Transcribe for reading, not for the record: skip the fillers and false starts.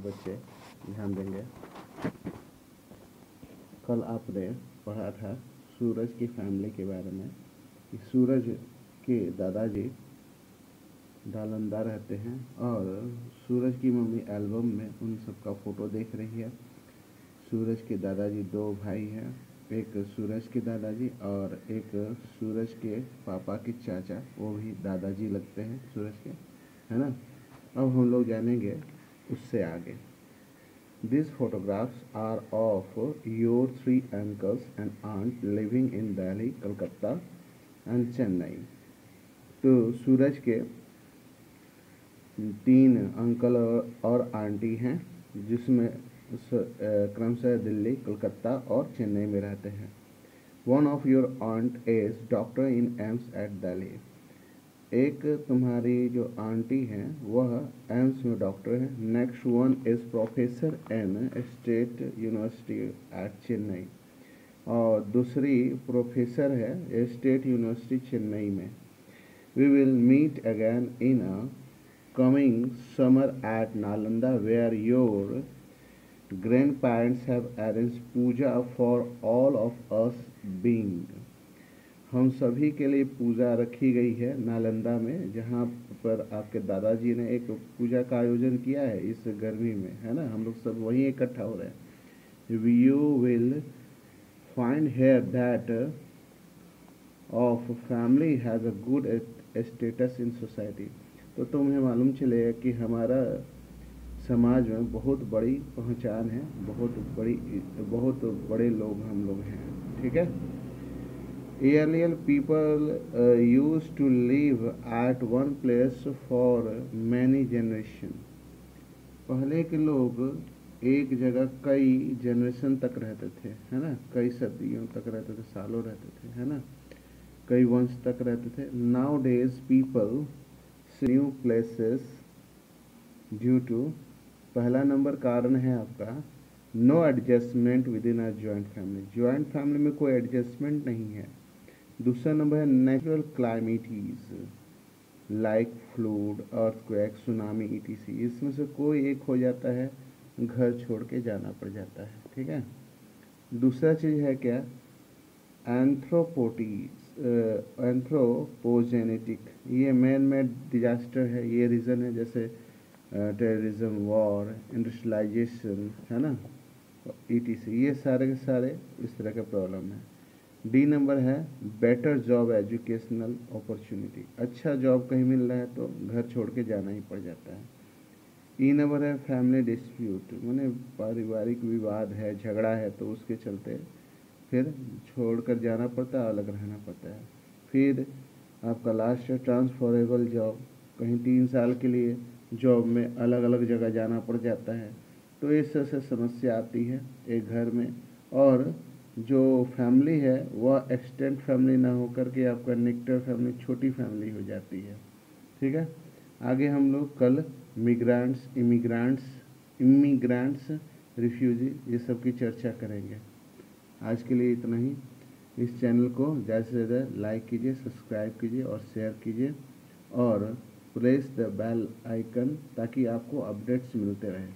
बच्चे ध्यान देंगे। कल आपने पढ़ा था सूरज की फैमिली के बारे में कि सूरज के दादाजी नालंदा रहते हैं और सूरज की मम्मी एल्बम में उन सबका फ़ोटो देख रही है। सूरज के दादाजी दो भाई हैं, एक सूरज के दादाजी और एक सूरज के पापा के चाचा, वो भी दादाजी लगते हैं सूरज के, है ना। अब हम लोग जानेंगे उससे आगे। These photographs are of your three uncles and aunt living in Delhi, Calcutta and Chennai. तो सूरज के 3 अंकल और आंटी हैं, जिसमें क्रमशः दिल्ली, कलकत्ता और चेन्नई में रहते हैं। One of your aunt is doctor in AIIMS at Delhi। एक तुम्हारी जो आंटी हैं वह एम्स में डॉक्टर है। Next one is professor in state university at Chennai, और दूसरी प्रोफेसर है स्टेट यूनिवर्सिटी चेन्नई में। We will meet again in a coming summer at Nalanda where your grand parents have arranged puja for all of us being. हम सभी के लिए पूजा रखी गई है नालंदा में, जहाँ पर आपके दादाजी ने एक पूजा का आयोजन किया है इस गर्मी में, है ना। हम लोग सब वहीं इकट्ठा हो रहे हैं। You will find here that of family has a good status in society. तो तुम्हें मालूम चलेगा कि हमारा समाज में बहुत बड़ी पहचान है, बहुत बड़े लोग हम लोग हैं, ठीक है। Earlier people used to live at one place for many generations। पहले के लोग एक जगह कई जनरेशन तक रहते थे, है ना, कई सदियों तक रहते थे, सालों रहते थे, है ना, कई वंश तक रहते थे। Nowadays people see new places due to, पहला नंबर कारण है आपका no adjustment within a joint family. Joint family में कोई एडजस्टमेंट नहीं है। दूसरा नंबर है natural calamities like flood, earthquake, tsunami ETC. इसमें से कोई एक हो जाता है, घर छोड़ के जाना पड़ जाता है, ठीक है। दूसरा चीज़ है क्या, एंथ्रोपोजेनेटिक। ये मैन मेड डिजास्टर है, ये रीज़न है, जैसे टेररिज्म, वॉर, इंडस्ट्रियलाइजेशन, है ना, ईटीसी। ये सारे के सारे इस तरह के प्रॉब्लम है। डी नंबर है बेटर जॉब एजुकेशनल अपॉर्चुनिटी। अच्छा जॉब कहीं मिल रहा है तो घर छोड़ के जाना ही पड़ जाता है। ई नंबर है फैमिली डिस्प्यूट, माने पारिवारिक विवाद है, झगड़ा है, तो उसके चलते फिर छोड़कर जाना पड़ता है, अलग रहना पड़ता है। फिर आपका लास्ट है ट्रांसफरेबल जॉब, कहीं 3 साल के लिए जॉब में अलग अलग जगह जाना पड़ जाता है, तो इस तरह से समस्या आती है एक घर में। और जो फैमिली है वह एक्सटेंड फैमिली ना होकर के आपका न्यूक्लियर फैमिली, छोटी फैमिली हो जाती है, ठीक है। आगे हम लोग कल मिग्रेंट्स, इमिग्रेंट्स, रिफ्यूजी, ये सब की चर्चा करेंगे। आज के लिए इतना ही। इस चैनल को ज़्यादा से ज़्यादा लाइक कीजिए, सब्सक्राइब कीजिए और शेयर कीजिए, और प्रेस द बेल आइकन ताकि आपको अपडेट्स मिलते रहें।